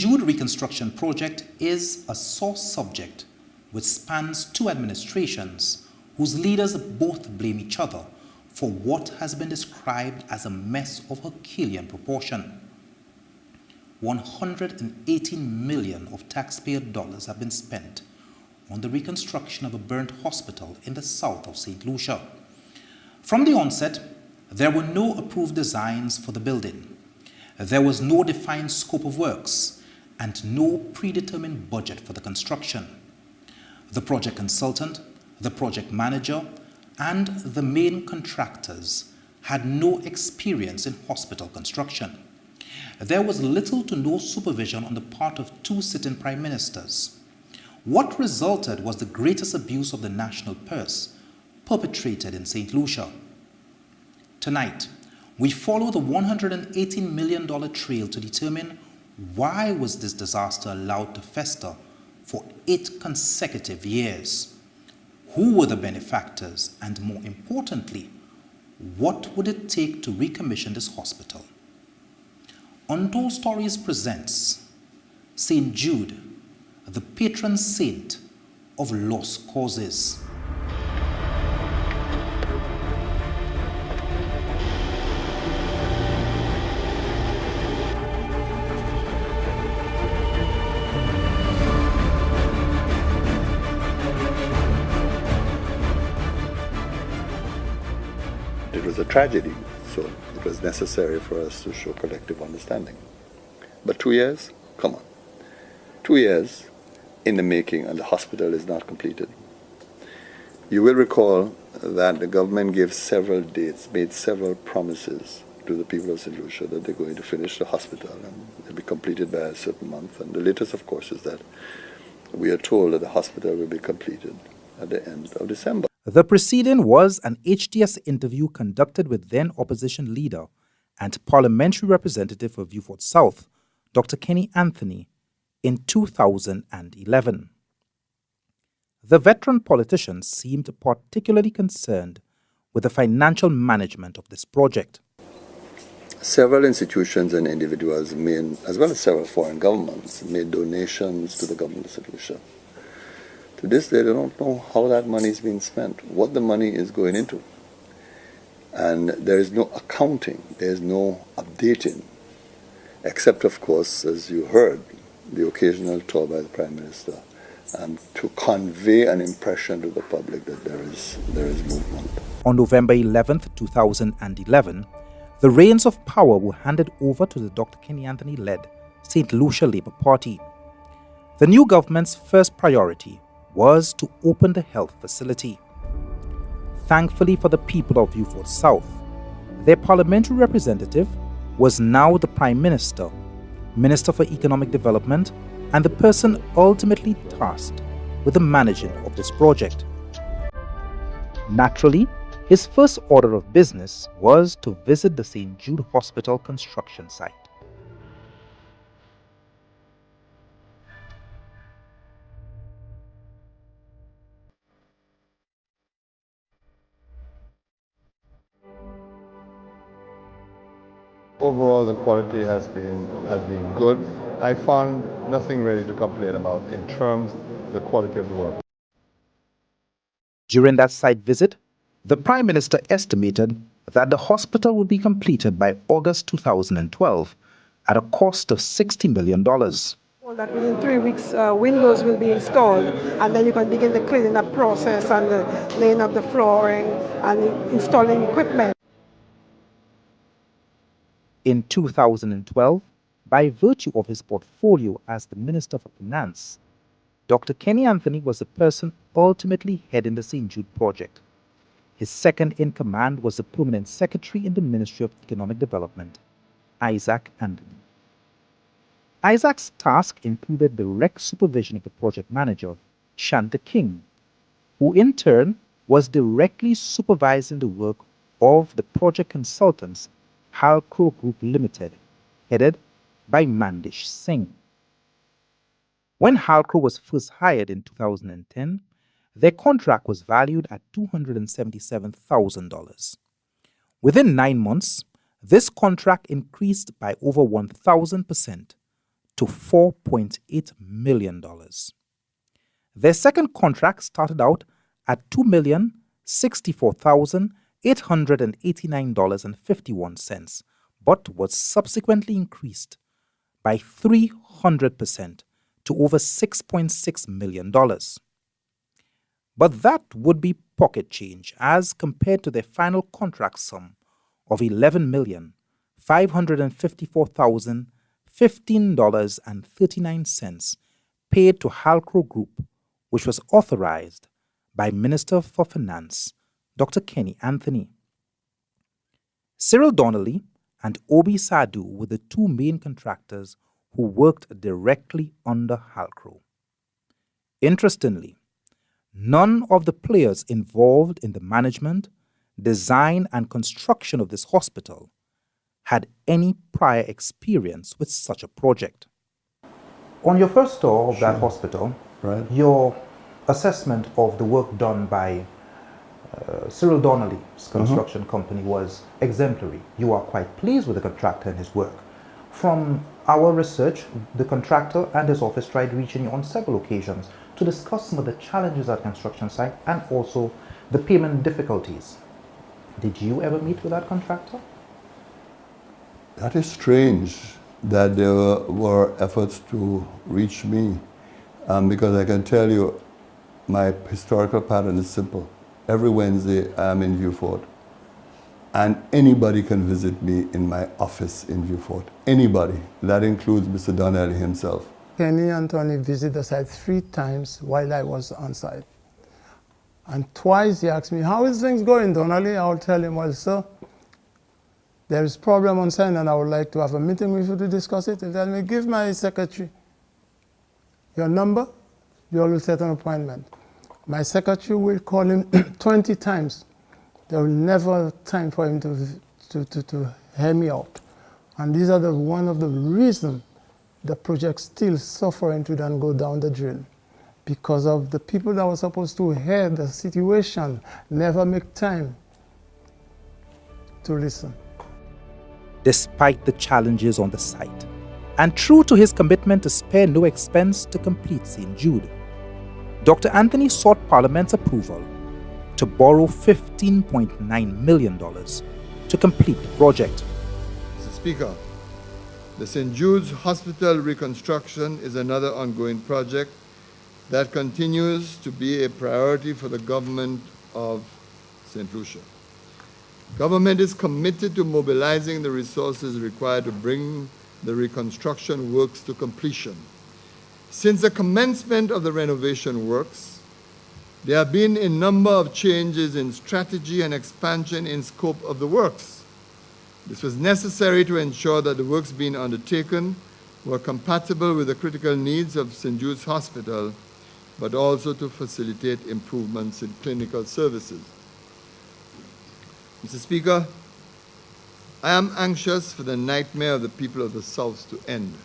Jude reconstruction project is a sore subject which spans two administrations whose leaders both blame each other for what has been described as a mess of Herculean proportion. 118 million of taxpayer dollars have been spent on the reconstruction of a burnt hospital in the south of St. Lucia. From the onset, there were no approved designs for the building. There was no defined scope of works and no predetermined budget for the construction. The project consultant, the project manager, and the main contractors had no experience in hospital construction. There was little to no supervision on the part of two sitting prime ministers. What resulted was the greatest abuse of the national purse perpetrated in St. Lucia. Tonight, we follow the $118 million trail to determine why was this disaster allowed to fester for 8 consecutive years. Who were the benefactors, and more importantly, what would it take to recommission this hospital? Untold Stories presents St. Jude, the patron saint of lost causes. It was a tragedy, so it was necessary for us to show collective understanding. But 2 years? Come on. 2 years in the making and the hospital is not completed. You will recall that the government gave several dates, made several promises to the people of St. Lucia that they're going to finish the hospital and it'll be completed by a certain month. And the latest, of course, is that we are told that the hospital will be completed at the end of December. The preceding was an HTS interview conducted with then opposition leader and parliamentary representative for Beaufort South, Dr. Kenny Anthony, in 2011. The veteran politician seemed particularly concerned with the financial management of this project. Several institutions and individuals made, as well as several foreign governments, made donations to the government of St. Lucia. To this day, they don't know how that money is being spent, what the money is going into. And there is no accounting, there is no updating, except, of course, as you heard, the occasional tour by the Prime Minister, to convey an impression to the public that there is movement. On November 11, 2011, the reins of power were handed over to the Dr. Kenny Anthony-led St. Lucia Labour Party. The new government's first priority was to open the health facility. Thankfully for the people of Beaufort South, their parliamentary representative was now the Prime Minister, Minister for Economic Development, and the person ultimately tasked with the managing of this project. Naturally, his first order of business was to visit the St. Jude Hospital construction site. Overall, the quality has been good. I found nothing really to complain about in terms of the quality of the work. During that site visit, the Prime Minister estimated that the hospital would be completed by August 2012 at a cost of $60 million. That within 3 weeks, windows will be installed, and then you can begin the cleaning up process and the laying of the flooring and installing equipment. In 2012, by virtue of his portfolio as the Minister for Finance, Dr. Kenny Anthony was the person ultimately heading the St. Jude project. His second in command was the Permanent Secretary in the Ministry of Economic Development, Isaac Anthony. Isaac's task included direct supervision of the project manager, Shanta King, who in turn was directly supervising the work of the project consultants Halcro Group Limited, headed by Mandish Singh. When Halcro was first hired in 2010, their contract was valued at $277,000. Within 9 months, this contract increased by over 1,000% to $4.8 million. Their second contract started out at $2,064,889.51, but was subsequently increased by 300% to over $6.6 million. But that would be pocket change as compared to their final contract sum of $11,554,015.39 paid to Halcro Group, which was authorized by Minister for Finance, Dr. Kenny Anthony. Cyril Donnelly and Obi Sadu were the two main contractors who worked directly under Halcro. Interestingly, none of the players involved in the management, design, and construction of this hospital had any prior experience with such a project. On your first tour of that hospital, Right. your assessment of the work done by Cyril Donnelly's construction company was exemplary. You are quite pleased with the contractor and his work. From our research, the contractor and his office tried reaching you on several occasions to discuss some of the challenges at construction site and also the payment difficulties. Did you ever meet with that contractor? That is strange that there were efforts to reach me, because I can tell you my historical pattern is simple. Every Wednesday I'm in Vieux-Fort, and anybody can visit me in my office in Vieux-Fort. Anybody. That includes Mr. Donnelly himself. Kenny and Tony visited the site 3 times while I was on site. And twice he asked me, how is things going, Donnelly? I will tell him, well, sir, there is problem on site and I would like to have a meeting with you to discuss it. He told me, give my secretary your number, you will set an appointment. My secretary will call him 20 times. There will never time for him to hear me out. And these are one of the reasons the project still suffering to then go down the drain. Because of the people that were supposed to hear the situation never make time to listen. Despite the challenges on the site, and true to his commitment to spare no expense to complete St. Jude, Dr. Anthony sought Parliament's approval to borrow $15.9 million to complete the project. Mr. Speaker, the St. Jude's Hospital reconstruction is another ongoing project that continues to be a priority for the government of St. Lucia. Government is committed to mobilizing the resources required to bring the reconstruction works to completion. Since the commencement of the renovation works, there have been a number of changes in strategy and expansion in scope of the works. This was necessary to ensure that the works being undertaken were compatible with the critical needs of St. Jude's Hospital, but also to facilitate improvements in clinical services. Mr. Speaker, I am anxious for the nightmare of the people of the South to end.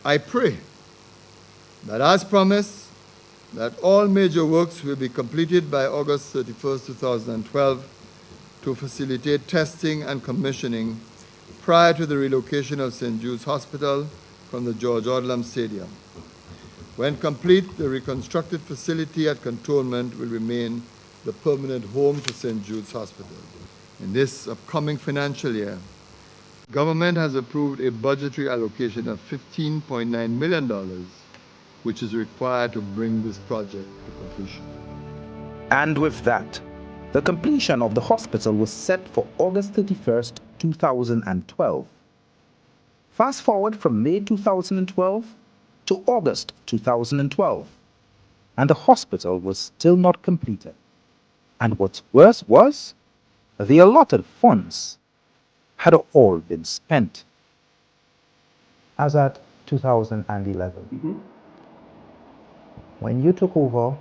I pray that, as promised, that all major works will be completed by August 31st, 2012 to facilitate testing and commissioning prior to the relocation of St. Jude's Hospital from the George Odlum Stadium. When complete, the reconstructed facility at Cantonment will remain the permanent home for St. Jude's Hospital. In this upcoming financial year, government has approved a budgetary allocation of $15.9 million, which is required to bring this project to completion. And with that, the completion of the hospital was set for August 31st, 2012. Fast forward from May 2012 to August 2012, and the hospital was still not completed. And what's worse was, the allotted funds had all been spent. As at 2011, when you took over,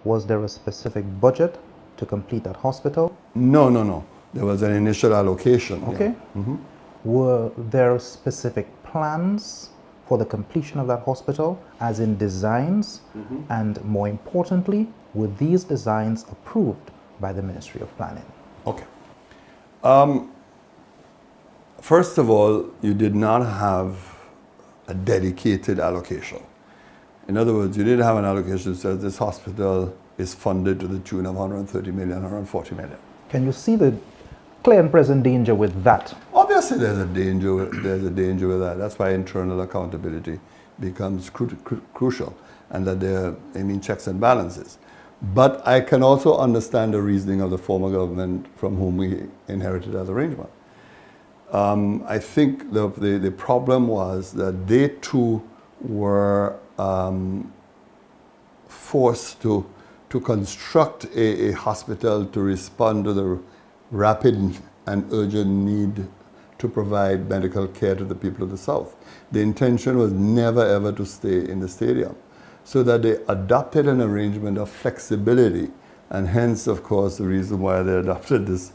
was there a specific budget to complete that hospital? No. There was an initial allocation. Okay. Yeah. Were there specific plans for the completion of that hospital, as in designs? And more importantly, were these designs approved by the Ministry of Planning? Okay. First of all, you did not have a dedicated allocation. In other words, you didn't have an allocation that says this hospital is funded to the tune of 130 million, 140 million. Can you see the clear and present danger with that? Obviously, there's a danger with that. That's why internal accountability becomes crucial, and that there are, checks and balances. But I can also understand the reasoning of the former government from whom we inherited that arrangement. I think the problem was that they too were forced to construct a hospital to respond to the rapid and urgent need to provide medical care to the people of the South. The intention was never ever to stay in the stadium, so that they adopted an arrangement of flexibility, and hence, of course, the reason why they adopted this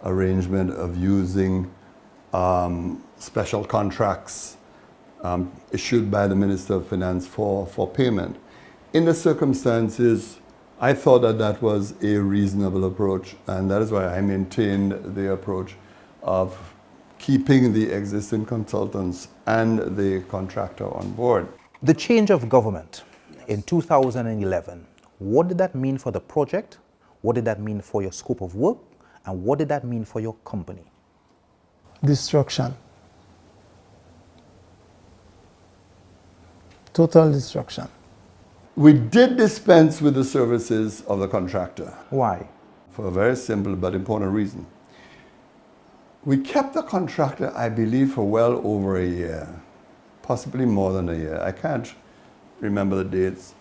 arrangement of using special contracts issued by the Minister of Finance for payment. In the circumstances, I thought that was a reasonable approach, and that is why I maintained the approach of keeping the existing consultants and the contractor on board. The change of government in 2011, what did that mean for the project? What did that mean for your scope of work? And what did that mean for your company? Destruction. Total destruction. We did dispense with the services of the contractor. Why? For a very simple but important reason. We kept the contractor, I believe, for well over a year, possibly more than a year. I can't remember the dates.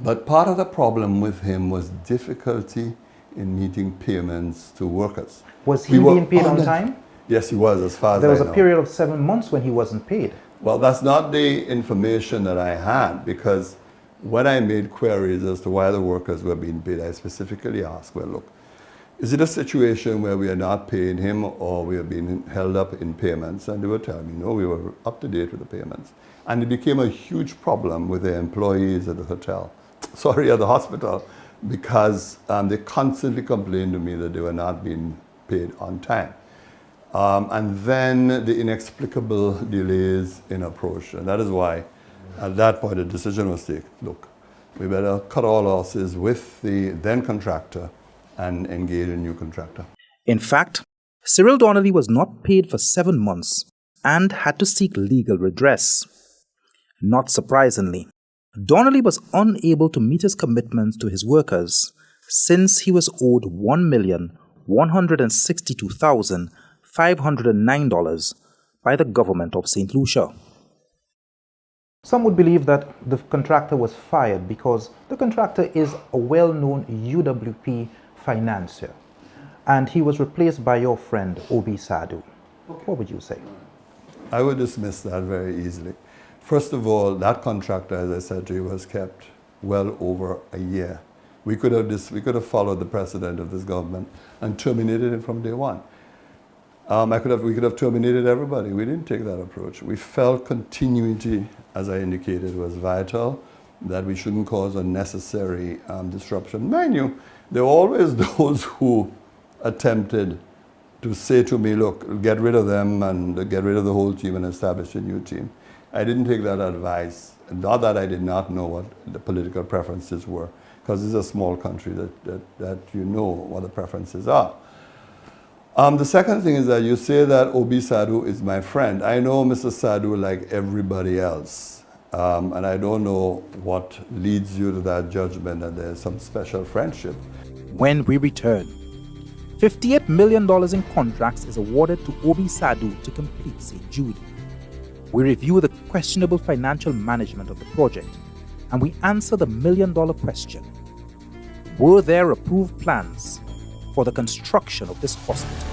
But part of the problem with him was difficulty in meeting payments to workers. Was he being paid on time? Yes, he was, as far as I know. There was a period of 7 months when he wasn't paid. Well, that's not the information that I had, because when I made queries as to why the workers were being paid, I specifically asked, well, look, is it a situation where we are not paying him or we are being held up in payments? And they were telling me, no, we were up to date with the payments. And it became a huge problem with the employees at the at the hospital, because they constantly complained to me that they were not being paid on time. And then the inexplicable delays in approach. And that is why, at that point, a decision was taken. Look, we better cut all losses with the then contractor and engage a new contractor. In fact, Cyril Donnelly was not paid for 7 months and had to seek legal redress. Not surprisingly, Donnelly was unable to meet his commitments to his workers since he was owed $1,162,509 by the government of St. Lucia. Some would believe that the contractor was fired because the contractor is a well-known UWP financier, and he was replaced by your friend Obi Sadu. What would you say? I would dismiss that very easily. First of all, that contractor, as I said to you, was kept well over a year. We could have followed the precedent of this government and terminated it from day one. We could have terminated everybody. We didn't take that approach. We felt continuity, as I indicated, was vital, that we shouldn't cause unnecessary disruption. Mind you, there were always those who attempted to say to me, look, get rid of them and get rid of the whole team and establish a new team. I didn't take that advice. Not that I did not know what the political preferences were, because this is a small country that you know what the preferences are. The second thing is that you say that Obi Sadu is my friend. I know Mr. Sadu like everybody else, and I don't know what leads you to that judgment that there's some special friendship. When we return, $58 million in contracts is awarded to Obi Sadu to complete St. Jude. We review the questionable financial management of the project, and we answer the million-dollar question: were there approved plans for the construction of this hospital?